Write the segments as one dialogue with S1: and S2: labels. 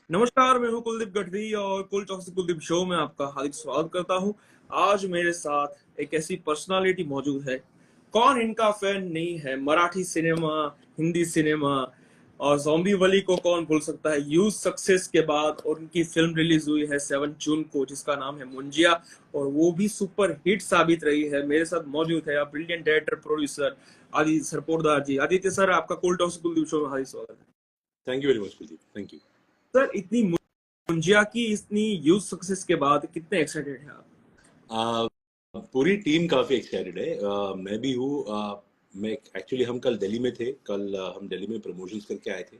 S1: नमस्कार, मैं हूं कुलदीप गढ़वी और कुल चौक से कुलदीप शो में आपका हार्दिक स्वागत करता हूं। आज मेरे साथ एक ऐसी पर्सनालिटी मौजूद है, कौन इनका फैन नहीं है। मराठी सिनेमा, हिंदी सिनेमा और ज़ॉम्बी वली को कौन भूल सकता है। ह्यूज सक्सेस के बाद और उनकी फिल्म रिलीज हुई है 7 जून को, जिसका नाम है मुंजिया, और वो भी सुपर हिट साबित रही है। मेरे साथ मौजूद है ब्रिलियंट डायरेक्टर प्रोड्यूसर आदित्य सरपोरदार जी। आदित्य सर, आपका कुल टॉक से कुलदीप शो में हार्दिक स्वागत है।
S2: Thank you very much Kuldeep, thank you.
S1: Sir, इतनी मुंजिया की इतनी ह्यूज सक्सेस के बाद कितने एक्साइटेड हैं आप?
S2: पूरी टीम काफी एक्साइटेड है। मैं भी हूँ। मैं एक्चुअली हम कल दिल्ली में थे। कल हम दिल्ली में प्रमोशंस करके आए थे,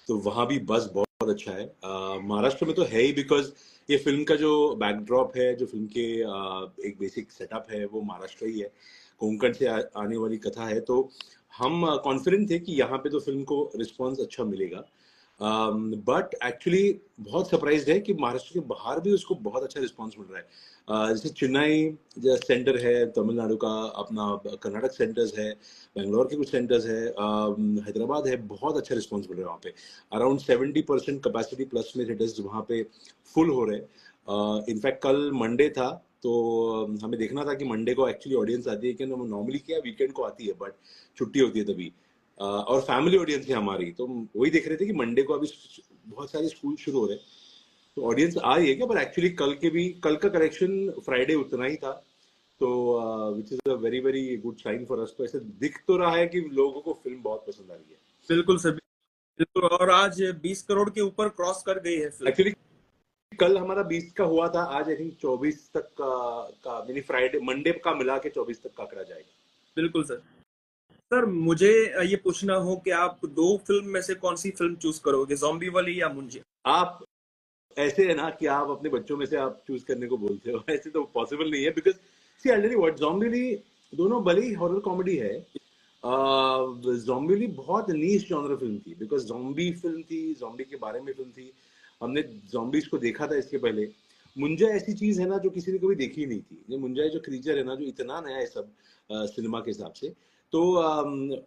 S2: तो वहाँ भी बस बहुत अच्छा है। महाराष्ट्र में तो है ही, बिकॉज ये फिल्म का जो बैकड्रॉप है, जो फिल्म के एक बेसिक सेटअप है, वो महाराष्ट्र ही है। कोंकण से आने वाली कथा है, तो हम कॉन्फिडेंट थे कि यहाँ पे तो फिल्म को रिस्पॉन्स अच्छा मिलेगा। बट एक्चुअली बहुत सरप्राइज है कि महाराष्ट्र के बाहर भी उसको बहुत अच्छा रिस्पॉन्स मिल रहा है। जैसे चेन्नई जो सेंटर है तमिलनाडु का, अपना कर्नाटक सेंटर्स है, बेंगलोर के कुछ सेंटर्स है, हैदराबाद है, बहुत अच्छा रिस्पॉन्स मिल रहा है वहाँ पे। अराउंड 70% कैपेसिटी प्लस में थिएटर्स वहाँ पे फुल हो रहे हैं। इनफैक्ट कल मंडे था, तो हमें देखना था कि मंडे को एक्चुअली ऑडियंस आती है कि नॉर्मली क्या वीकेंड को आती है, बट छुट्टी होती है तभी। और फैमिली ऑडियंस है हमारी, तो वही देख रहे थे कि मंडे को अभी बहुत सारे स्कूल शुरू हो रहे हैं, तो ऑडियंस आ रही है क्या। पर एक्चुअली कल का करेक्शन फ्राइडे उतना ही था, तो which is a very very good sign for us. तो ऐसे दिख तो रहा है कि लोगों को फिल्म बहुत पसंद आ रही है।
S1: बिल्कुल सर, बिल्कुल। और आज 20 करोड़ के ऊपर क्रॉस कर गई है फिल्म।
S2: एक्चुअली कल हमारा 20 का हुआ था, आज आई थिंक 24 तक का यानी फ्राइडे मंडे का मिला के 24 तक का आंकड़ा जाएगा।
S1: बिल्कुल सर। सर, मुझे ये पूछना हो कि आप दो फिल्म में से कौन सी फिल्म चूज करोगे, ज़ॉम्बी वाली या मुंजिया?
S2: आप ऐसे है ना कि आप अपने बच्चों में से आप चूज करने को बोलते हो, ऐसे तो पॉसिबल नहीं है। Because see already what zombie दोनों भले ही हॉरर कॉमेडी है। ज़ॉम्बी बहुत नीश जॉनर फिल्म थी, बिकॉज ज़ॉम्बी फिल्म थी, ज़ॉम्बी के बारे में फिल्म थी। हमने ज़ॉम्बीज को देखा था इसके पहले। मुंजा ऐसी चीज है ना जो किसी ने कभी देखी ही नहीं थी। ये मुंजा जो क्रीचर है ना, जो इतना नया है सब सिनेमा के हिसाब से, तो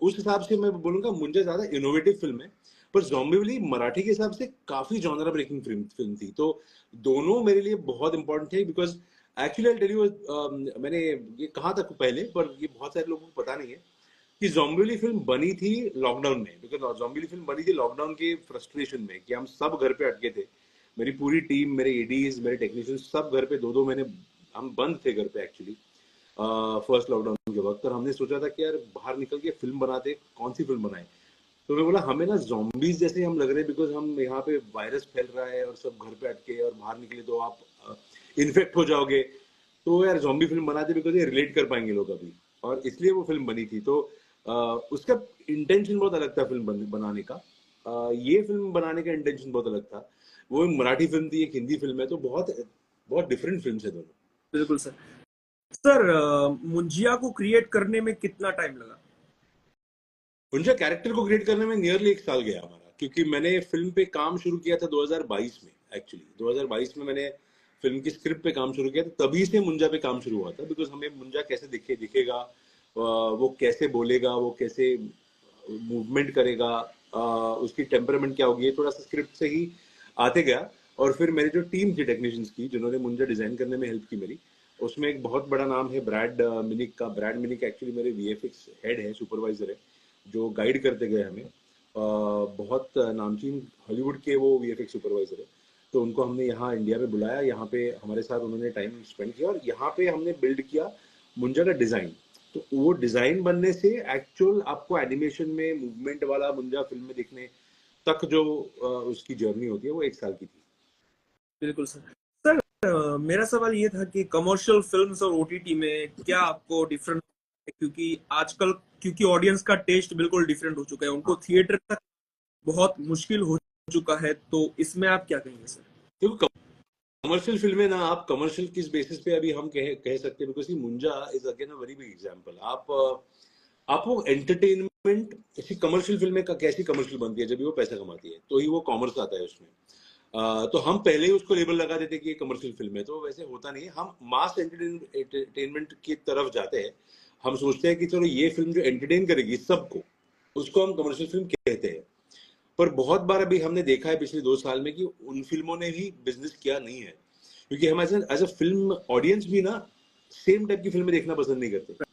S2: उस हिसाब से मैं बोलूंगा मुंजा ज्यादा इनोवेटिव फिल्म है। पर ज़ॉम्बी मराठी के हिसाब से काफी जॉनरा ब्रेकिंग फिल्म थी। तो दोनों मेरे लिए बहुत इंपॉर्टेंट थे, बिकॉज एक्चुअली टेल यू, मैंने ये कहा था पहले, पर ये बहुत सारे लोगों को पता नहीं है कि ज़ॉम्बी फिल्म बनी थी लॉकडाउन में। बिकॉज ज़ॉम्बी फिल्म बनी थी लॉकडाउन के फ्रस्ट्रेशन में, कि हम सब घर पे अटके थे। मेरी पूरी टीम, मेरे एडीज, मेरे टेक्नीशियन, सब घर पे 2-2 महीने हम बंद थे घर पे एक्चुअली, फर्स्ट लॉकडाउन के वक्त। और हमने सोचा था कि यार बाहर निकल के फिल्म बनाते, कौन सी फिल्म बनाए। तो मैं बोला हमें ना ज़ॉम्बीज जैसे हम लग रहे हैं, बिकॉज हम यहाँ पे वायरस फैल रहा है और सब घर पे अटके, और बाहर निकले तो आप इन्फेक्ट हो जाओगे। तो यार ज़ॉम्बी फिल्म बनाते, बिकॉज ये रिलेट कर पाएंगे लोग अभी। और इसलिए वो फिल्म बनी थी। तो उसका इंटेंशन बहुत अलग था फिल्म बनाने का। ये फिल्म बनाने का इंटेंशन बहुत अलग था। वो मराठी फिल्म थी, एक हिंदी फिल्म है, तो बहुत बहुत डिफरेंट फिल्म है दोनों।
S1: बिल्कुल सर। सर, मुंजिया को क्रिएट करने में कितना टाइम लगा?
S2: उनका कैरेक्टर को क्रिएट करने में नियरली 1 साल गया हमारा, क्योंकि मैंने फिल्म पे काम शुरू किया था 2022 में। एक्चुअली 2022 में मैंने फिल्म की स्क्रिप्ट पे काम शुरू किया था, तभी से मुंजा पे काम शुरू हुआ था। बिकॉज हमें मुंजा कैसे दिखेगा, वो कैसे बोलेगा, वो कैसे मूवमेंट करेगा, उसकी टेम्परामेंट क्या होगी, ये थोड़ा सा स्क्रिप्ट से ही आते गया। और फिर मेरी जो टीम थी टेक्नीशियंस की, जिन्होंने मुंजा डिजाइन करने में हेल्प की मेरी, उसमें एक बहुत बड़ा नाम है ब्रैड मिनिक का। ब्रैड मिनिक एक्चुअली मेरे वीएफएक्स हेड है, सुपरवाइजर है, जो गाइड करते गए हमें। बहुत नामचीन हॉलीवुड के वो वीएफएक्स सुपरवाइजर है। तो उनको हमने यहाँ इंडिया में बुलाया, यहाँ पे हमारे साथ उन्होंने टाइम स्पेंड किया, और यहाँ पे हमने बिल्ड किया मुंजा का डिजाइन। तो वो डिजाइन बनने से एक्चुअल आपको एनिमेशन में मूवमेंट वाला मुंजा फिल्म में देखने तक जो उसकी जर्नी होती है, वो 1 साल की थी।
S1: बिल्कुल सर। सर, मेरा सवाल ये था कि कमर्शियल फिल्म्स और ओटीटी में क्या आपको डिफरेंट है? क्योंकि आजकल, क्योंकि ऑडियंस का टेस्ट बिल्कुल डिफरेंट हो चुका है, उनको
S2: हाँ,
S1: थिएटर तक बहुत मुश्किल हो चुका है, तो इसमें आप क्या कहेंगे सर?
S2: देखो कमर्शियल फिल्में ना, आप कमर्शियल किस बेसिस पे अभी हम कह सकते हैं, because Munjya is again a very big example. आप वो एंटरटेनमेंट, ऐसी कमर्शियल फिल्में का कैसी कमर्शियल बनती है, जब भी वो पैसा कमाती है तो ही वो कॉमर्स आता है उसमें। तो हम पहले ही उसको लेबल लगा देते कि ये कमर्शियल फिल्म है, तो वैसे होता नहीं है। हम मास एंटरटेनमेंट की तरफ जाते हैं। हम सोचते हैं कि चलो ये फिल्म जो एंटरटेन करेगी सबको, उसको हम कमर्शियल फिल्म कहते हैं। पर बहुत बार अभी हमने देखा है पिछले 2 साल में कि उन फिल्मों ने भी बिजनेस किया नहीं है, क्योंकि हम एज अ फिल्म ऑडियंस भी ना सेम टाइप की फिल्में देखना पसंद नहीं करते।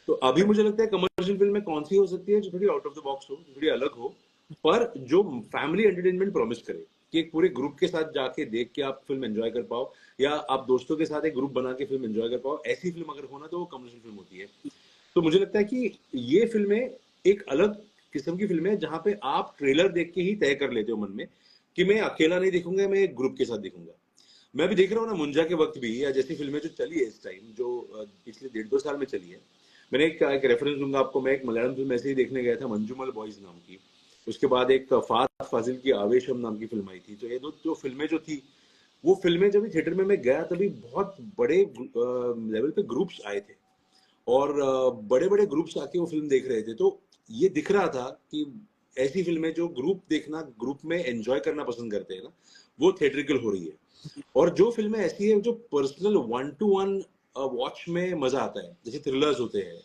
S2: तो अभी मुझे लगता है कमर्शियल फिल्म में कौन सी हो सकती है जो थोड़ी आउट ऑफ द बॉक्स हो, थोड़ी अलग हो, पर जो फैमिली एंटरटेनमेंट प्रॉमिस करे, कि एक पूरे ग्रुप के साथ जाके देख के आप फिल्म एंजॉय कर पाओ, या आप दोस्तों के साथ एक ग्रुप बना के फिल्म एंजॉय कर पाओ, ऐसी फिल्म अगर हो ना तो वो कमर्शियल फिल्म होती है। तो मुझे लगता है कि ये फिल्में एक अलग किस्म की फिल्म है, जहां पे आप ट्रेलर देख के ही तय कर लेते हो मन में कि मैं अकेला नहीं देखूंगा, मैं एक ग्रुप के साथ देखूंगा। मैं अभी देख रहा हूँ ना मुंजा के वक्त भी, या जैसी फिल्में जो चली है इस टाइम, जो पिछले 1.5-2 साल में चली है। मैंने एक रेफरेंस दूंगा आपको, मैं एक मलयालम फिल्म ऐसे ही देखने गया था, मंजूमल बॉयज नाम की। उसके बाद एक फात फाजिल की आवेशम नाम की फिल्म आई थी। तो ये दो जो फिल्में जो थी, वो फिल्में जब थिएटर में मैं गया तभी बहुत बड़े लेवल पे ग्रुप्स आए थे, और बड़े बड़े ग्रुप्स आके वो फिल्म देख रहे थे। तो ये दिख रहा था कि ऐसी फिल्में जो ग्रुप देखना, ग्रुप में एंजॉय करना पसंद करते हैं ना, वो थिएट्रिकल हो रही है। और जो फिल्में ऐसी है जो पर्सनल 1-to-1 वॉच में मजा आता है, जैसे थ्रिलर्स होते हैं,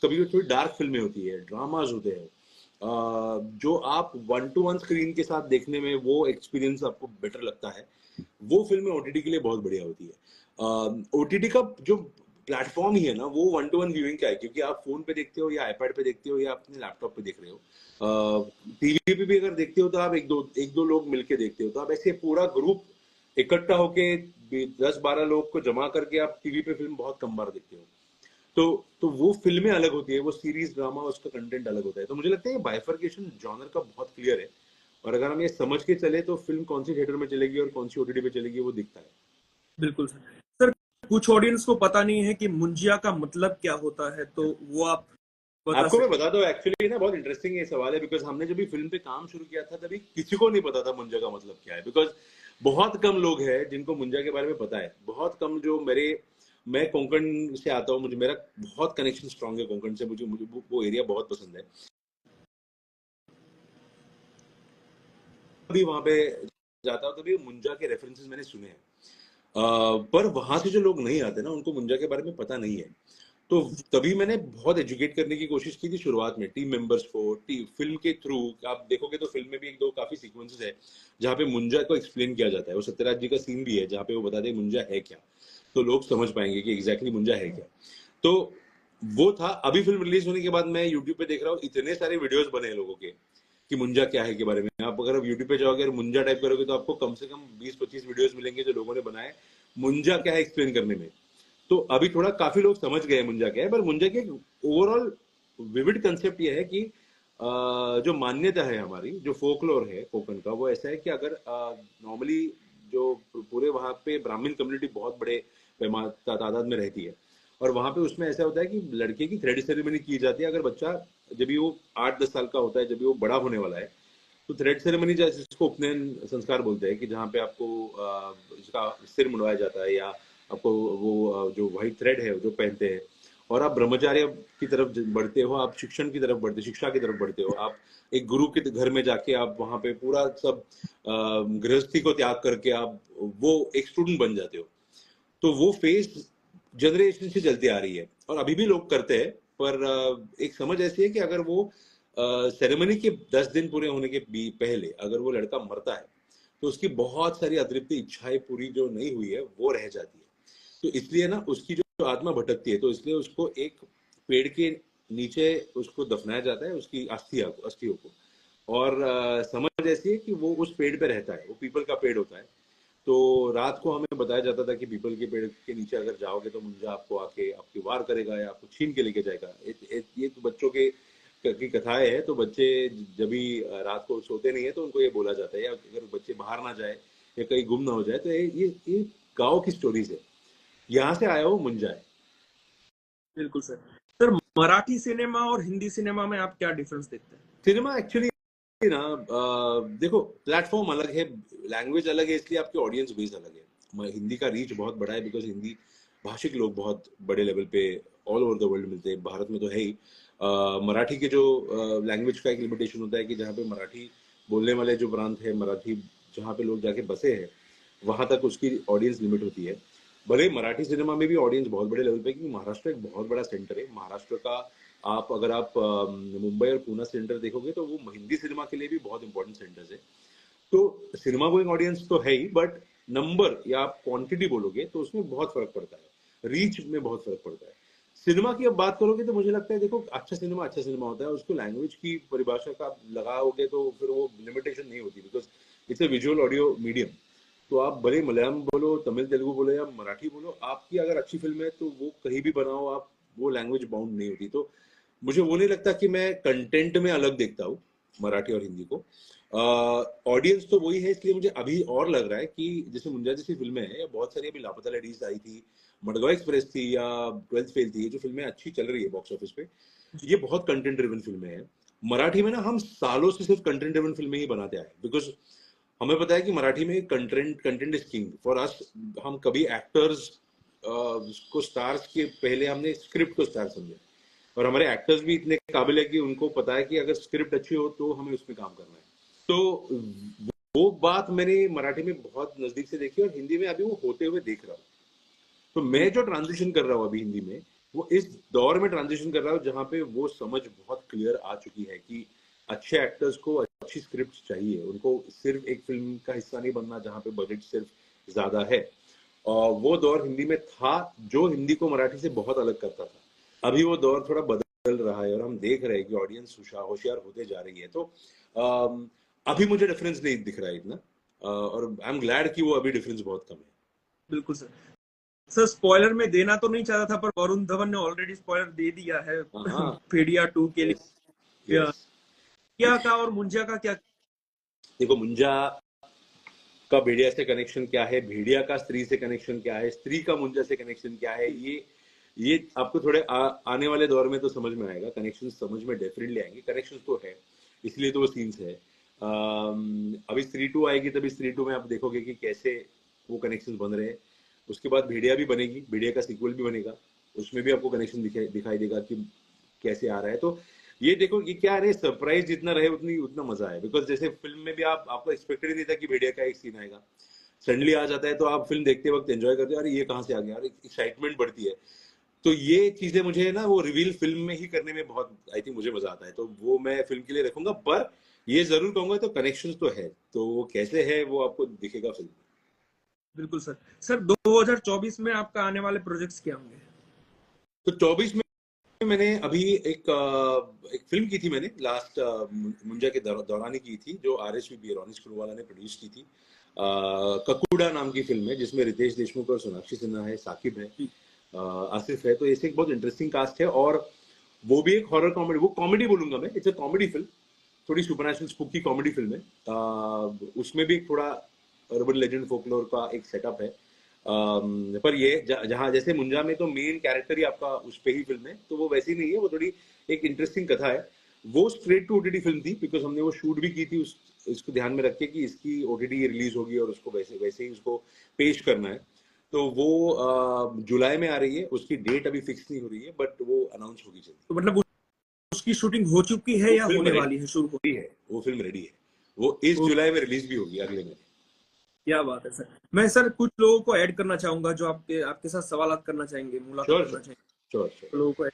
S2: कभी थोड़ी डार्क फिल्में होती है, ड्रामाज होते हैं, जो आप 1-to-1 स्क्रीन के साथ देखने में वो एक्सपीरियंस आपको बेटर लगता है, वो फिल्में ओटीटी के लिए बहुत बढ़िया होती है। ओटीटी का जो प्लेटफॉर्म ही है ना, वो 1-to-1 व्यूइंग का है, क्योंकि आप फोन पे देखते हो या आईपैड पे देखते हो या अपने लैपटॉप पे देख रहे हो। टीवी पे भी अगर देखते हो तो आप एक दो लोग मिलके देखते हो, तो आप ऐसे पूरा ग्रुप इकट्ठा होके 10-12 लोग को जमा करके आप टीवी पे फिल्म बहुत कम बार देखते हो। तो वो फिल्में अलग होती है, वो सीरीज ड्रामा, उसका कंटेंट अलग होता है। तो मुझे लगता है ये बाइफर्केशन जॉनर का बहुत क्लियर है, और अगर हम ये समझ के चले तो फिल्म कौन सी थिएटर में चलेगी और कौन सी ओटीटी पे चलेगी वो दिखता है।
S1: बिल्कुल सर। सर, कुछ ऑडियंस को पता नहीं है कि मुंजिया का मतलब क्या होता है, तो वो आप बता
S2: आपको मैं
S1: सकते
S2: बता दूं, एक्चुअली ना बहुत इंटरेस्टिंग ये सवाल है, बिकॉज हमने जब भी फिल्म पे काम शुरू किया था तभी किसी को नहीं पता था मुंजा का मतलब क्या है। बिकॉज बहुत कम लोग हैं जिनको मुंजा के बारे में पता है, बहुत कम। जो मैं कोंकण से आता हूँ, मुझे मेरा बहुत कनेक्शन स्ट्रांग है कोंकण से, मुझे मुझे वो एरिया बहुत पसंद है। अभी वहां पे जाता हूँ तभी मुंजा के रेफरेंसेस मैंने सुने हैं। पर वहां से जो लोग नहीं आते ना, उनको मुंजा के बारे में पता नहीं है। तो तभी मैंने बहुत एजुकेट करने की कोशिश की थी शुरुआत में टीम मेंबर्स को, फिल्म के थ्रू। आप देखोगे तो फिल्म में भी एक दो काफी सीक्वेंसेस है जहाँ पे मुंजा को एक्सप्लेन किया जाता है। वो सत्यराज जी का सीन भी है जहाँ पे वो बताते हैं मुंजा है क्या, तो लोग समझ पाएंगे कि एग्जैक्टली मुंजा है क्या। तो वो था। अभी फिल्म रिलीज होने के बाद मैं यूट्यूब पे देख रहा हूँ, इतने सारे वीडियोस बने हैं लोगों के कि मुंजा क्या है के बारे में। आप अगर यूट्यूब पे जाओगे और मुंजा टाइप करोगे तो आपको कम से कम 20-25 वीडियोस मिलेंगे जो लोगों ने बनाए मुंजा क्या है एक्सप्लेन करने में। तो अभी थोड़ा काफी लोग समझ गए मुंजा क्या है, पर मुंजा के ओवरऑल विविड कंसेप्ट ये है कि जो मान्यता है हमारी, जो फोकलोर है कोकण का, वो ऐसा है कि अगर नॉर्मली जो पूरे वहां पे ब्राह्मण कम्युनिटी बहुत बड़े तादाद में रहती है, और वहां पे उसमें ऐसा होता है कि लड़के की थ्रेड सेरेमनी की जाती है अगर बच्चा, जब भी वो 8-10 साल का होता है, जब भी वो बड़ा होने वाला है, तो थ्रेड सेरेमनी जैसे जिसको उपनयन संस्कार बोलते हैं, कि जहाँ पे आपको इसका सिर मुंडवाया जाता है, या आपको वो जो व्हाइट थ्रेड है जो पहनते हैं, और आप ब्रह्मचार्य की तरफ बढ़ते हो, आप शिक्षण की तरफ बढ़ते, शिक्षा की तरफ बढ़ते हो, आप एक गुरु के घर में जाके आप वहां पे पूरा सब गृहस्थी को त्याग करके आप वो एक स्टूडेंट बन जाते हो। तो वो फेज जनरेशन से चलती आ रही है और अभी भी लोग करते हैं। पर एक समझ ऐसी है कि अगर वो सेरेमनी के 10 दिन पूरे होने के पहले अगर वो लड़का मरता है, तो उसकी बहुत सारी अतृप्त इच्छाएं पूरी जो नहीं हुई है वो रह जाती है। तो इसलिए ना उसकी जो आत्मा भटकती है, तो इसलिए उसको एक पेड़ के नीचे उसको दफनाया जाता है, उसकी अस्थियों को। और समझ ऐसी है कि वो उस पेड़ पे रहता है, वो पीपल का पेड़ होता है। तो रात को हमें बताया जाता था कि पीपल के पेड़ के नीचे अगर जाओगे तो मुंजा आपको आके आपकी वार करेगा या आपको छीन के लेके जाएगा। ये तो बच्चों के की कथाएं है। तो बच्चे जब भी रात को सोते नहीं है तो उनको ये बोला जाता है, या अगर बच्चे बाहर ना जाए या कहीं गुम ना हो जाए, तो ये गाँव की स्टोरीज है, यहाँ से आया वो मुंजा है।
S1: हैं। बिल्कुल सर। सर, मराठी सिनेमा और हिंदी सिनेमा में आप क्या डिफरेंस देखते हैं?
S2: सिनेमा एक्चुअली ना देखो, प्लेटफॉर्म अलग है, लैंग्वेज अलग है, इसलिए आपके ऑडियंस बेस अलग है। हिंदी का रीच बहुत बड़ा है, बिकॉज हिंदी भाषिक लोग बहुत बड़े लेवल पे ऑल ओवर द वर्ल्ड मिलते हैं, भारत में तो है ही। मराठी के जो लैंग्वेज का एक लिमिटेशन होता है कि जहाँ पे मराठी बोलने वाले जो प्रांत है, मराठी जहाँ पे लोग जाके बसे हैं, वहां तक उसकी ऑडियंस लिमिट होती है। भले मराठी सिनेमा में भी ऑडियंस बहुत बड़े लेवल पे, क्योंकि महाराष्ट्र एक बहुत बड़ा सेंटर है। महाराष्ट्र का आप अगर आप मुंबई और पूना सेंटर देखोगे तो वो हिंदी सिनेमा के लिए भी बहुत इंपॉर्टेंट सेंटर्स है। तो सिनेमा गोइंग ऑडियंस तो है ही, बट नंबर या आप क्वांटिटी बोलोगे तो उसमें बहुत फर्क पड़ता है, रीच में बहुत फर्क पड़ता है। सिनेमा की अब बात करोगे तो मुझे लगता है देखो अच्छा सिनेमा होता है, उसको लैंग्वेज की परिभाषा का आप लगाओगे तो फिर वो लिमिटेशन नहीं होती, because it's a visual audio medium. तो आप भले मलयालम बोलो, तमिल तेलुगु बोलो या मराठी बोलो, आपकी अगर अच्छी फिल्म है तो वो कहीं भी बनाओ आप, वो लैंग्वेज बाउंड नहीं होती। तो मुझे वो नहीं लगता कि मैं कंटेंट में अलग देखता हूँ मराठी और हिंदी को। ऑडियंस तो वही है, इसलिए मुझे अभी और लग रहा है कि जैसे मुंजा जैसी फिल्में हैं, या बहुत सारी अभी लापता लेडीज आई थी, मडगांव एक्सप्रेस थी, या ट्वेल्थ फेल थी, ये जो फिल्में अच्छी चल रही है बॉक्स ऑफिस पे, ये बहुत कंटेंट ड्रिवन फिल्में हैं। मराठी में ना हम सालों से सिर्फ कंटेंट ड्रिवन फिल्में ही बनाते आए, बिकॉज हमें पता है कि मराठी में content is king for us. हम कभी एक्टर्स को स्टार्स के पहले हमने स्क्रिप्ट को स्टार समझा, और हमारे एक्टर्स भी इतने काबिल है कि उनको पता है कि अगर स्क्रिप्ट अच्छी हो तो हमें उसमें काम करना है। तो वो बात मैंने मराठी में बहुत नजदीक से देखी और हिंदी में अभी वो होते हुए देख रहा हूँ। तो मैं जो ट्रांजिशन कर रहा हूँ अभी हिंदी में, वो इस दौर में ट्रांजिशन कर रहा हूँ जहाँ पे वो समझ बहुत क्लियर आ चुकी है कि अच्छे एक्टर्स को अच्छी स्क्रिप्ट चाहिए, उनको सिर्फ एक फिल्म का हिस्सा नहीं बनना जहाँ पे बजट सिर्फ ज्यादा है। और वो दौर हिंदी में था जो हिंदी को मराठी से बहुत अलग करता था। अभी वो दौर थोड़ा बदल रहा है और हम देख रहे हैं कि ऑडियंस होशियार होते जा रही है। तो अभी मुझे डिफरेंस नहीं दिख रहा है इतना, और आई एम ग्लैड कि वो अभी डिफरेंस बहुत कम है।
S1: बिल्कुल सर। सर स्पॉइलर में देना तो नहीं चाहता था, पर वरुण धवन ने ऑलरेडी स्पॉइलर दे दिया है
S2: हाँ।
S1: भेड़िया 2 के
S2: यस।
S1: लिए।
S2: यस।
S1: क्या का और मुंजा का क्या?
S2: देखो मुंजा का भेड़िया से कनेक्शन क्या है, भेड़िया का स्त्री से कनेक्शन क्या है, स्त्री का मुंजा से कनेक्शन क्या है, ये आपको थोड़े आने वाले दौर में तो समझ में आएगा। कनेक्शन समझ में डेफिनेटली आएंगे, कनेक्शन तो है, इसलिए तो वो सीन्स है। अभी स्त्री 2 आएगी, तभी स्त्री 2 में आप देखोगे कि कैसे वो कनेक्शन बन रहे हैं। उसके बाद भेड़िया भी बनेगी, भेड़िया का सीक्वल भी बनेगा, उसमें भी आपको कनेक्शन दिखाई देगा कि कैसे आ रहा है। तो ये देखो कि क्या रहे, सरप्राइज जितना रहे उतना मजा है, बिकॉज जैसे फिल्म में भी आपको एक्सपेक्टेड ही नहीं था कि भेड़िया का एक सीन आएगा, सडनली आ जाता है, तो आप फिल्म देखते वक्त एंजॉय करते हो, अरे ये कहाँ से आ गया, अरे एक्साइटमेंट बढ़ती है। तो ये चीजें मुझे ना वो रिवील फिल्म में ही करने में बहुत आई थिंक मुझे मजा आता है, तो वो मैं फिल्म के लिए रखूंगा। पर ये जरूर कहूंगा तो कनेक्शन तो है, तो वो कैसे है वो आपको दिखेगा फिल्म में।
S1: बिल्कुल सर। सर 2024 में आपका आने वाले प्रोजेक्ट्स क्या होंगे?
S2: तो 24 में मैंने अभी एक फिल्म की थी, मैंने लास्ट मुंजा के दौरान ही की थी, जो RSVP रोनिश स्क्रूवाला ने प्रोड्यूस की थी। ककूड़ा नाम की फिल्म है जिसमें रितेश देशमुख और सोनाक्षी सिन्हा है, साकिब है, आसिफ है। तो ऐसे एक बहुत इंटरेस्टिंग कास्ट है, और वो भी एक हॉरर कॉमेडी, वो कॉमेडी बोलूंगा मैं, इट्स अ कॉमेडी फिल्म, थोड़ी सुपरनैचुरल स्पूकी कॉमेडी फिल्म है। उसमें भी थोड़ा अर्बन लेजेंड फोकलोर का एक सेटअप है। पर ये जहाँ जैसे मुंजा में तो मेन कैरेक्टर ही आपका उस पे ही फिल्म है, तो वो वैसी नहीं है, वो थोड़ी एक इंटरेस्टिंग कथा है। वो स्ट्रेट टू OTT फिल्म थी, बिकॉज हमने वो शूट भी की थी इसको ध्यान में रख के कि इसकी OTT रिलीज होगी और उसको वैसे वैसे ही उसको पेश करना है। तो वो जुलाई में आ रही है, उसकी डेट अभी फिक्स नहीं हो रही है, बट वो अनाउंस होगी जल्दी।
S1: तो मतलब उसकी शूटिंग हो चुकी है
S2: वो
S1: या
S2: फिल्म
S1: होने वाली है, शुरू हो?
S2: रेडी है, वो फिल्म रेडी है, वो इस
S1: ओ,
S2: जुलाई में रिलीज भी होगी, अगले महीने।
S1: क्या बात है सर। मैं सर कुछ लोगों को ऐड करना चाहूंगा जो आपके आपके साथ सवाल करना चाहेंगे, मुलाकात
S2: श्योर
S1: करना
S2: श्योर।
S1: चाहेंगे।
S2: Sure sure.
S1: तो लोगों को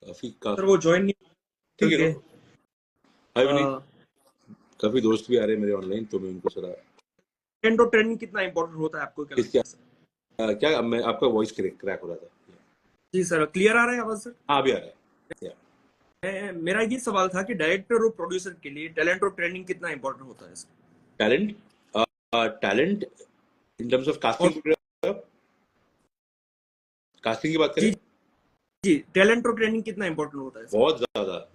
S2: काफी
S1: सर
S2: काफी
S1: वो ज्वाइन नहीं
S2: ठीक है,
S1: करके।
S2: नो। हाय विनीत। काफी दोस्त भी आ रहे हैं मेरे ऑनलाइन, तो मैं उनको जरा
S1: ट्रेंड और ट्रेंडिंग कितना इंपॉर्टेंट होता है, आपको क्या
S2: इसके
S1: लगता है सर?
S2: क्या मैं आपका वॉइस क्रैक हो रहा था।
S1: जी सर, क्लियर आ रहा है आवाज सर?
S2: हाँ अभी आ रहा है।
S1: मेरा ये सवाल था कि डायरेक्टर और प्रोड्यूसर के लिए टैलेंट और ट्रेनिंग कितना इंपॉर्टेंट होता है sir?
S2: Talent, talent in terms of
S1: और
S2: कास्टिंग, कास्टिंग की बात
S1: जी
S2: करें।
S1: जी, टैलेंट और ट्रेनिंग कितना इंपॉर्टेंट होता है सर?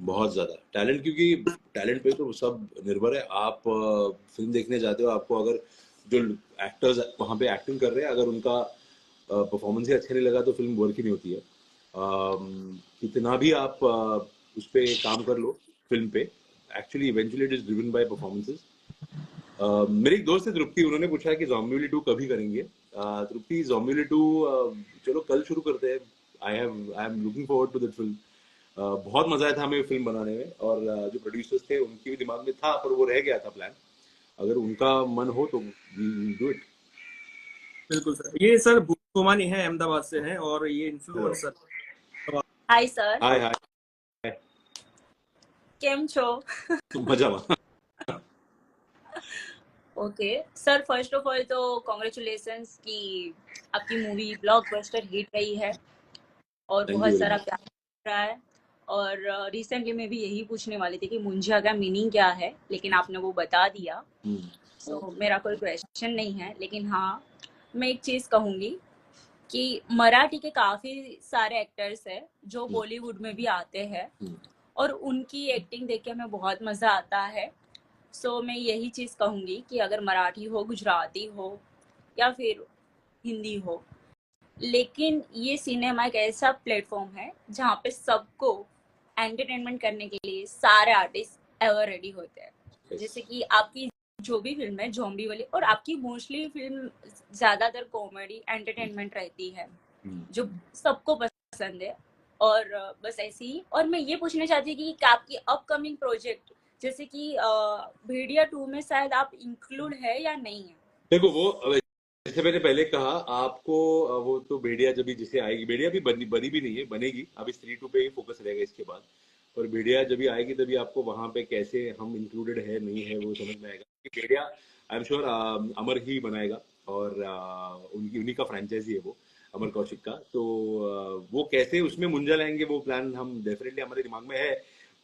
S2: बहुत ज्यादा टैलेंट, क्योंकि टैलेंट पे तो सब निर्भर है। आप फिल्म देखने जाते हो, आपको अगर जो एक्टर्स वहाँ पे एक्टिंग कर रहे हैं, अगर उनका परफॉर्मेंस ही अच्छा नहीं लगा तो फिल्म वर्क ही नहीं होती है। कितना भी आप उस पे काम कर लो फिल्म पे, actually eventually it is driven by performances. मेरी एक दोस्त है तृप्ति, उन्होंने पूछा है कि ज़ॉम्बी 2 कभी करेंगे। तृप्ति, ज़ॉम्बी 2 चलो कल शुरू करते हैं। I am looking forward to that film. बहुत मजा आया था हमें फिल्म बनाने में, और जो प्रोड्यूसर्स थे उनके भी दिमाग में था, पर वो रह गया था प्लान। अगर उनका मन हो तो वी डू इट।
S1: बिल्कुल सर। ये सर भूमानी है, अहमदाबाद से हैं और ये
S2: hello,
S1: influencer.
S3: Hi sir,
S2: hi hi.
S3: केम छो?
S2: मजाમાં।
S3: Okay sir, first of all तो कॉन्ग्रेचुलेशंस कि आपकी मूवी ब्लॉकबस्टर हिट रही है और
S2: थैंक यू
S3: बहुत
S2: वेरी
S3: सारा
S2: मच।
S3: प्यार मिल रहा है। और रिसेंटली मैं भी यही पूछने वाली थी कि मुंजा का मीनिंग क्या है, लेकिन आपने वो बता दिया। सो मेरा कोई क्वेश्चन नहीं है, लेकिन हाँ, मैं एक चीज़ कहूँगी कि मराठी के काफ़ी सारे एक्टर्स हैं जो बॉलीवुड में भी आते हैं और उनकी एक्टिंग देख के हमें बहुत मज़ा आता है। सो मैं यही चीज़ कहूँगी कि अगर मराठी हो, गुजराती हो या फिर हिंदी हो, लेकिन ये सिनेमा एक ऐसा प्लेटफॉर्म है जहाँ पे सबको एंटरटेनमेंट करने के लिए सारे आर्टिस्ट एवर रेडी होते हैं। जैसे कि आपकी जो भी फिल्म है जॉम्बी वाली, और आपकी मोस्टली फिल्म ज़्यादातर कॉमेडी एंटरटेनमेंट रहती है जो सबको पसंद है। और बस ऐसे ही। और मैं ये पूछना चाहती थी कि आपकी अपकमिंग प्रोजेक्ट जैसे कि भेड़िया 2 में शायद आप इंक्लूड है या नहीं है?
S2: देखो, वो जैसे मैंने पहले कहा आपको, वो तो भेड़िया जब भी जिसे आएगी, भेड़िया भी बनी भी नहीं है, बनेगी। अभी स्त्री 2 पे ही फोकस रहेगा इसके बाद। पर भेड़िया जब भी आएगी तभी आपको वहां पे कैसे हम इंक्लूडेड है नहीं है वो समझ में आएगा। कि भेड़िया आई एम श्योर अमर ही बनाएगा, और उनकी उन्हीं का फ्रेंचाइजी है वो, अमर कौशिक का। तो वो कैसे उसमें मुंजा लाएंगे वो प्लान हम डेफिनेटली हमारे दिमाग में है।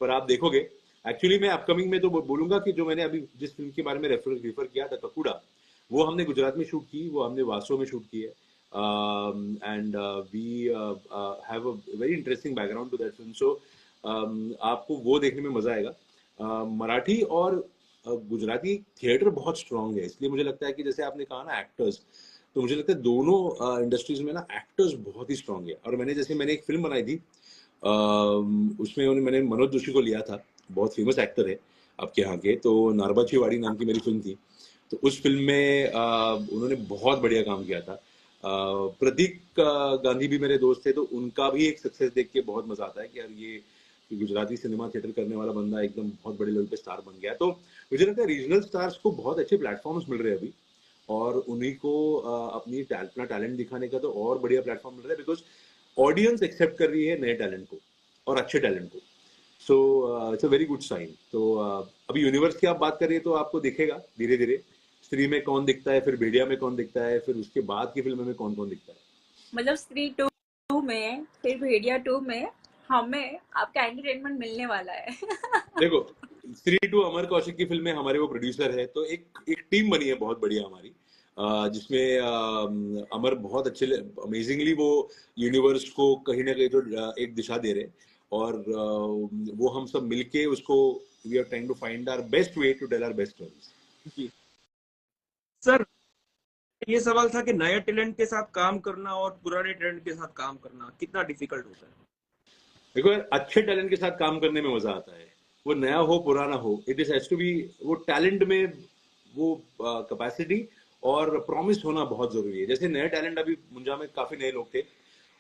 S2: पर आप देखोगे, एक्चुअली मैं अपकमिंग में तो बोलूंगा कि जो मैंने अभी जिस फिल्म के बारे में रेफर किया था, ककुड़ा, वो हमने गुजरात में शूट की, वो हमने वासो में शूट की है। And we have a very interesting background to that film. So आपको वो देखने में मजा आएगा। मराठी और गुजराती थिएटर बहुत स्ट्रांग है, इसलिए मुझे लगता है कि जैसे आपने कहा ना एक्टर्स, तो मुझे लगता है दोनों इंडस्ट्रीज में ना एक्टर्स बहुत ही स्ट्रांग है। और मैंने एक फिल्म बनाई थी, उसमें मैंने मनोज जोशी को लिया था, बहुत फेमस एक्टर है आपके यहाँ के। तो नारबाची वाड़ी नाम की मेरी फिल्म थी। तो उस फिल्म में उन्होंने बहुत बढ़िया काम किया था। प्रतीक गांधी भी मेरे दोस्त थे, तो उनका भी एक सक्सेस देख के बहुत मजा आता है कि यार ये गुजराती सिनेमा थिएटर करने वाला बंदा एकदम बहुत बड़े लेवल पे स्टार बन गया। तो मुझे लगता है रीजनल स्टार्स को बहुत अच्छे प्लेटफॉर्म्स मिल रहे हैं अभी, और उन्हीं को अपना टैलेंट दिखाने का तो और बढ़िया प्लेटफॉर्म मिल रहा है, बिकॉज ऑडियंस एक्सेप्ट कर रही है नए टैलेंट को और अच्छे टैलेंट को। So it's a very good sign. तो अभी यूनिवर्स की आप बात करिए तो आपको दिखेगा धीरे धीरे स्त्री में कौन दिखता है, फिर भेड़िया में कौन दिखता है, फिर उसके बाद की फिल्म में कौन कौन दिखता है।
S3: मतलब स्त्री 2 में, फिर भेड़िया 2 में हमें आपका एंटरटेनमेंट मिलने वाला है।
S2: देखो, स्त्री 2 अमर कौशिक की फिल्म में हमारे वो प्रोड्यूसर है, तो एक टीम बनी है बहुत बढ़िया हमारी, जिसमें अमर बहुत अच्छे अमेजिंगली वो यूनिवर्स को कहीं ना कहीं तो एक दिशा दे रहे हैं। और वो हम सब मिलके उसको we are trying to find our best way to tell our best stories.
S1: जी सर, ये सवाल था कि नए टैलेंट के साथ काम करना और पुराने टैलेंट के साथ काम करना कितना डिफिकल्ट होता है?
S2: देखो यार, अच्छे टैलेंट के साथ काम करने में मजा आता है, वो नया हो पुराना हो, it is has to be, वो टैलेंट में वो कैपेसिटी और प्रॉमिस होना बहुत जरूरी है। जैसे नए टैलेंट, अभी मुंजा में काफी नए लोग थे,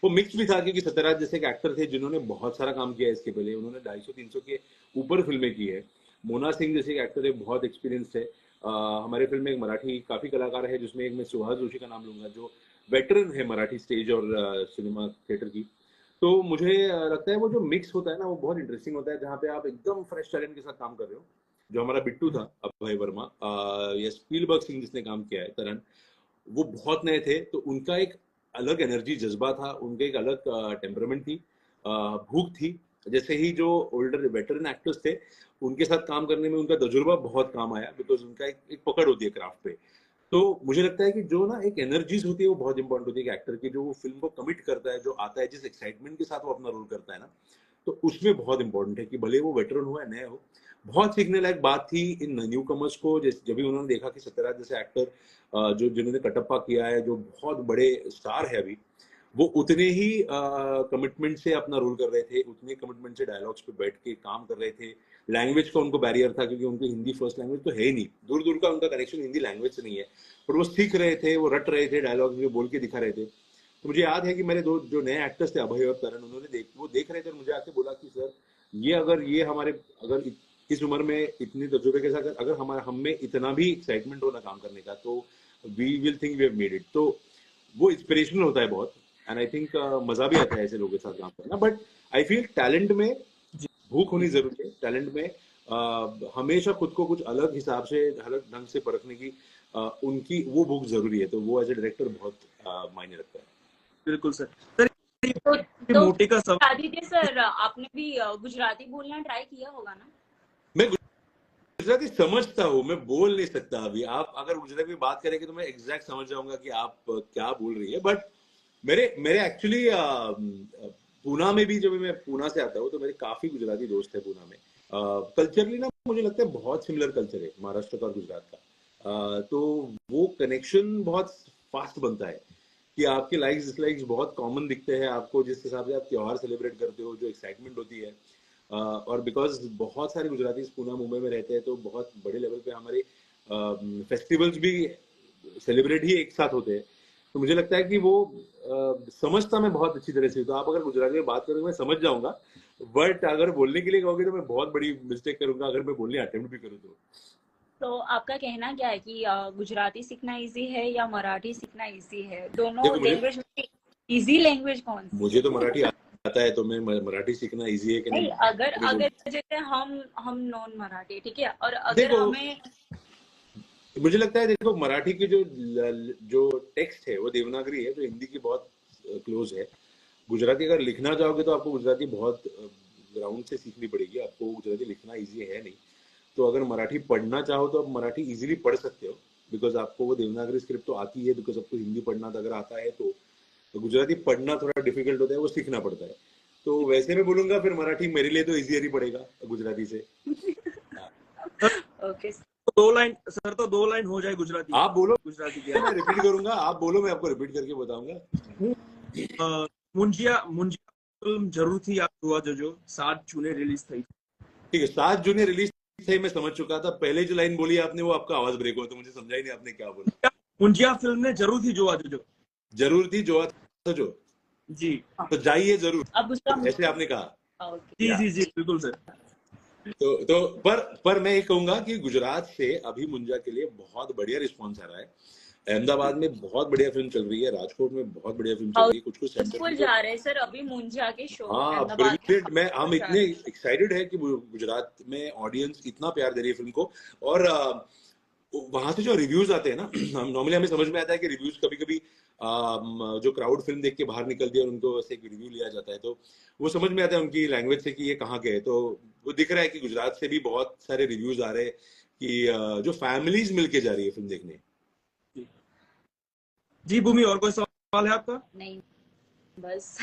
S2: वो मिक्स भी था, क्योंकि सत्यराज जैसे एक एक्टर थे जिन्होंने बहुत सारा काम किया है इसके पहले, उन्होंने 250-300 के ऊपर फिल्में की है। मोना सिंह जैसे एक एक्टर है, बहुत एक्सपीरियंस है। हमारे फिल्म में एक मराठी काफी कलाकार है, जिसमें एक मैं सुहास जोशी का नाम लूंगा, जो वेटरन है मराठी स्टेज और सिनेमा थिएटर की। तो मुझे लगता है वो जो मिक्स होता है ना, वो बहुत इंटरेस्टिंग होता है, जहाँ पे आप एकदम फ्रेश टैलेंट के साथ काम कर रहे हो। जो हमारा बिट्टू था अभय वर्मा, या स्पीलबर्ग सिंह जिसने काम किया है, तरन, वो बहुत नए थे, तो उनका एक अलग एनर्जी जज्बा था, उनके एक अलग टेम्परामेंट थी, भूख थी। जैसे ही जो ओल्डर वेटरन एक्टर्स थे, उनके साथ काम करने में उनका तजुर्बा बहुत काम आया, बिकॉज उनका एक पकड़ होती है क्राफ्ट पे। तो मुझे लगता है कि जो ना एक एनर्जीज होती है वो बहुत इंपॉर्टेंट होती है, कि एक्टर की जो वो फिल्म को कमिट करता है, जो आता है, जिस एक्साइटमेंट के साथ वो अपना रोल करता है ना, तो उसमें बहुत इंपॉर्टेंट है कि भले वो वेटरन हो या नया हो। बहुत सीखने लायक बात थी इन न्यू कमर्स को, जब भी उन्होंने देखा कि सत्यराज जैसे एक्टर जो जिन्होंने कटप्पा किया है, जो बहुत बड़े स्टार है अभी, वो उतने ही कमिटमेंट से अपना रोल कर रहे थे, उतने कमिटमेंट से डायलॉग्स पे बैठ के काम कर रहे थे। लैंग्वेज का उनको बैरियर था क्योंकि उनको हिंदी फर्स्ट लैंग्वेज तो है ही नहीं, दूर दूर का उनका कनेक्शन हिंदी लैंग्वेज से नहीं है, पर वो सीख रहे थे, वो रट रहे थे, डायलॉग जो बोल के दिखा रहे थे। तो मुझे याद है कि मेरे दो जो नए एक्टर्स थे, अभय और करण, उन्होंने वो देख रहे थे और मुझे आके बोला कि सर ये हमारे अगर इस उम्र में इतनी तजुर्बे के साथ अगर हम में इतना भी एक्साइटमेंट होना काम करने का, तो we will think we have made it. तो वो इंस्पिरेशनल होता है बहुत, एंड आई थिंक मजा भी आता है ऐसे लोगों के साथ काम करना। बट आई फील टैलेंट में भूख होनी जरूरी है। टैलेंट में हमेशा खुद को कुछ अलग हिसाब से, अलग ढंग से परखने की उनकी वो भूख जरूरी है। तो वो एज ए डायरेक्टर बहुत मायने रखता है।
S1: बिल्कुल सर। सर
S3: तो
S1: मोटी का सवाल,
S3: आदित्य सर, आपने भी गुजराती बोलना ट्राई किया होगा ना?
S2: मैं गुजराती समझता हूँ, मैं बोल नहीं सकता अभी। आप अगर गुजराती में बात करेंगे तो मैं एग्जैक्ट समझ जाऊंगा कि आप क्या बोल रही है। बट मेरे एक्चुअली पूना में भी, जब मैं पूना से आता हूँ तो मेरे काफी गुजराती दोस्त है पूना में। कल्चरली ना मुझे लगता है बहुत सिमिलर कल्चर है महाराष्ट्र का और गुजरात का। तो वो कनेक्शन बहुत फास्ट बनता है कि आपके लाइक्स डिसलाइक्स बहुत कॉमन दिखते हैं आपको, जिस हिसाब से आप त्योहार सेलिब्रेट करते हो, जो एक्साइटमेंट होती है। और बिकॉज बहुत सारे गुजराती पूना मुंबई में रहते हैं, तो बहुत बड़े लेवल पे हमारे फेस्टिवल्स भी सेलिब्रेट ही एक साथ होते हैं। तो मुझे लगता है कि वो समझता मैं बहुत अच्छी तरह से। तो आप अगर गुजराती में बात करोगे मैं समझ जाऊंगा, बट अगर बोलने के लिए कहोगे तो मैं बहुत बड़ी मिस्टेक करूंगा अगर मैं बोलने अटेम्प्ट भी करूँ
S3: तो आपका कहना क्या है कि गुजराती सीखना इजी है या मराठी सीखना इजी है? दोनों
S2: देखो
S3: लैंग्वेज में इजी लैंग्वेज कौन सी
S2: मुझे तो मराठी आता है, तो मैं मराठी सीखना इजी है कि
S3: नहीं, अगर
S2: नहीं
S3: अगर जैसे हम नॉन मराठी, ठीक है, और अगर
S2: देखो
S3: हमें
S2: मुझे लगता है, देखो मराठी की जो टेक्स्ट है वो देवनागरी है, जो हिंदी की बहुत क्लोज है। गुजराती अगर लिखना चाहोगे तो आपको गुजराती बहुत ग्राउंड से सीखनी पड़ेगी, आपको गुजराती लिखना इजी है नहीं। तो अगर मराठी पढ़ना चाहो तो आप मराठी इजीली पढ़ सकते हो, बिकॉज आपको वो देवनागरी स्क्रिप्ट तो आती है। बिकॉज आपको हिंदी पढ़ना अगर आता है तो गुजराती पढ़ना थोड़ा डिफिकल्ट होता है, वो सीखना पड़ता है। तो वैसे मैं बोलूंगा फिर मराठी मेरे लिए तो इजियर ही पड़ेगा गुजराती से।
S3: ओके
S1: तो दो लाइन हो जाए गुजराती।
S2: आप बोलो,
S1: गुजराती की
S2: मैं रिपीट करूंगा, आप बोलो, मैं आपको रिपीट करके बताऊंगा।
S1: मुंजिया फिल्म जरूर थी आप हुआ जो 7 जून रिलीज थी।
S2: ठीक है, 7 जून रिलीज थे, मैं समझ चुका था। पहले जो लाइन बोली आपने वो आपका आवाज ब्रेक हुआ, तो मुझे समझा ही नहीं आपने क्या बोला।
S1: मुंजिया फिल्म ने जरूर थी जो
S2: जरूर थी जो जो
S1: जी,
S2: तो जाइए जरूर,
S3: अब उसका
S2: ऐसे आपने कहा।
S1: जी बिल्कुल सर।
S2: तो पर मैं ये कहूंगा कि गुजरात से अभी मुंजा के लिए बहुत बढ़िया रिस्पॉन्स आ रहा है। अहमदाबाद में बहुत बढ़िया फिल्म चल रही है, राजकोट में बहुत बढ़िया फिल्म चल रही है, कुछ
S3: स्कूल जा रहे हैं सर अभी मुंजा के शो।
S2: हाँ ब्रिलियंट। हम इतने एक्साइटेड है कि गुजरात में ऑडियंस इतना प्यार दे रही है फिल्म को। और वहां से जो रिव्यूज आते हैं ना, हम नॉर्मली हमें समझ में आता है कि रिव्यूज कभी कभी जो क्राउड फिल्म देख के बाहर निकलती है और उनको ऐसे एक रिव्यू लिया जाता है, तो वो समझ में आता है उनकी लैंग्वेज से कि ये कहाँ के है। तो वो दिख रहा है कि गुजरात से भी बहुत सारे रिव्यूज आ रहे हैं कि जो फैमिलीज मिलके जा रही है फिल्म देखने।
S1: जी भूमि, और कोई सवाल है आपका?
S3: नहीं, बस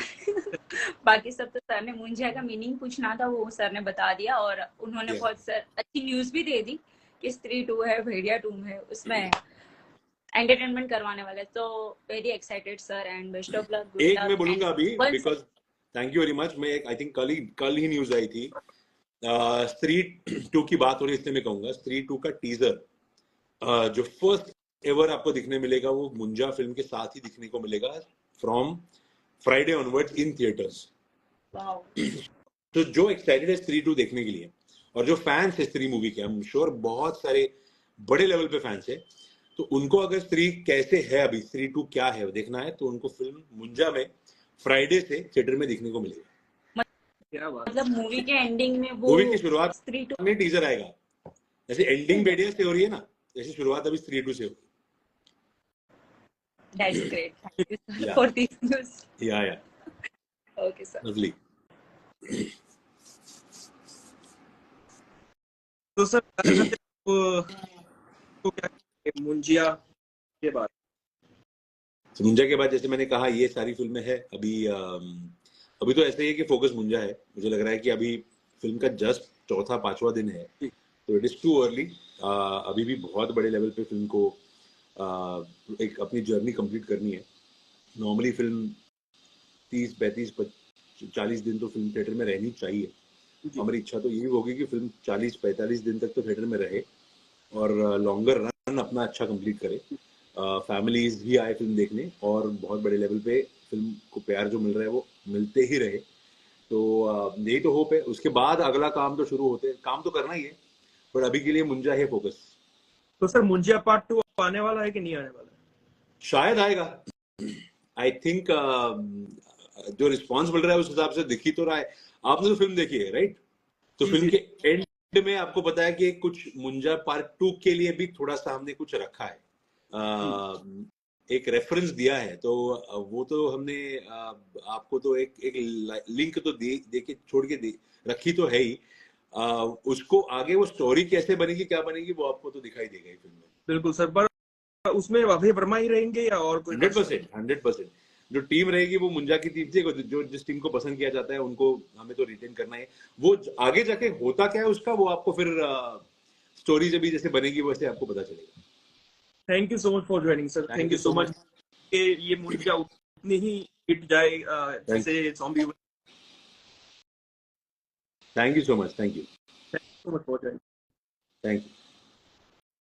S3: बाकी सब तो सर ने, मुंजिया का मीनिंग पूछना था वो सर ने बता दिया, और उन्होंने बहुत सर अच्छी न्यूज भी दे दी कि स्त्री 2 है, भेड़िया 2 है, उसमें एंटरटेनमेंट करवाने वाले। तो very excited sir, and best of luck.
S2: एक मैं बोलूंगा अभी, because thank you very much. मैं आई थिंक कल ही न्यूज आई थी, स्त्री 2 की बात हो रही है, इसलिए मैं कहूंगा स्त्री 2 का टीजर जो फर्स्ट एवर आपको दिखने मिलेगा वो मुंजा फिल्म के साथ ही दिखने को मिलेगा from Friday onwards in theatres. तो जो एक्साइटेड है स्त्री 2 देखने के लिए, और जो फैंस है स्त्री मूवी के, आई एम श्योर बहुत सारे बड़े लेवल पे फैंस है, तो उनको अगर स्त्री कैसे है, अभी स्त्री 2 क्या है देखना है, तो उनको फिल्म मुंजा में फ्राइडे से थिएटर में देखने को मिलेगा।
S1: क्या बात,
S3: मतलब मूवी के एंडिंग में वो
S2: मूवी की शुरुआत
S3: स्त्री 2
S2: में टीजर आएगा। जैसे एंडिंग भेड़िया से हो रही है ना, जैसे शुरुआत अभी स्त्री 2 से होगी।
S3: That's great. Thank you sir for this news.
S2: Yeah.
S3: Okay sir.
S2: Lovely.
S1: तो सर तो क्या मुंजिया के बाद?
S2: मुंजा के बाद जैसे मैंने कहा ये सारी फिल्में हैं अभी अभी तो ऐसे ही है कि फोकस मुंजा है। मुझे लग रहा है कि अभी फिल्म का जस्ट चौथा पांचवा दिन है, तो इट इज टू अर्ली। अभी भी बहुत बड़े लेवल पे फिल्म को एक अपनी जर्नी कंप्लीट करनी है। नॉर्मली फिल्म 30, 35, 40 दिन तो फिल्म थिएटर में रहनी चाहिए। हमारी इच्छा तो यही होगी कि फिल्म 40-45 दिन तक तो थिएटर में रहे और लॉन्गर रन अपना अच्छा कंप्लीट करे। फैमिलीज भी आए फिल्म देखने और बहुत बड़े लेवल पे फिल्म को प्यार जो मिल रहा है वो मिलते ही रहे। तो यही तो होप है। उसके बाद अगला काम तो शुरू होते, काम तो करना ही है, पर अभी के लिए मुंजा है फोकस।
S1: तो सर मुंजिया पार्ट 2 आने वाला है कि नहीं आने वाला है?
S2: शायद आएगा। आई थिंक जो रिस्पॉन्स मिल रहा है उस हिसाब से दिख ही तो रहा है। आपने तो फिल्म देखी है राइट? तो फिल्म के एंड में आपको पता है कि कुछ मुंजा पार्ट 2 के लिए भी थोड़ा सा हमने कुछ रखा है, एक रेफरेंस दिया है। तो वो तो हमने आपको तो एक लिंक तो दे के छोड़ के रखी तो है ही। उसको आगे वो स्टोरी कैसे बनेगी क्या बनेगी वो आपको तो दिखाई देगा फिल्म में।
S1: बिल्कुल सर, पर उसमें अभय वर्मा ही रहेंगे या और कोई?
S2: 100% जो टीम रहेगी वो मुंजा की टीम थी। जो जिस टीम को पसंद किया जाता है उनको हमें तो रिटेन करना है। वो आगे जाके होता क्या है उसका वो आपको फिर स्टोरी जब भी जैसे बनेगी वैसे आपको पता चलेगा।
S1: Thank you so much for joining sir. Thank you so much. ये मुंजा उतनी ही हिट जाए जैसे zombie.
S2: Thank you so much. Thank you
S1: so much for joining.
S2: Thank you.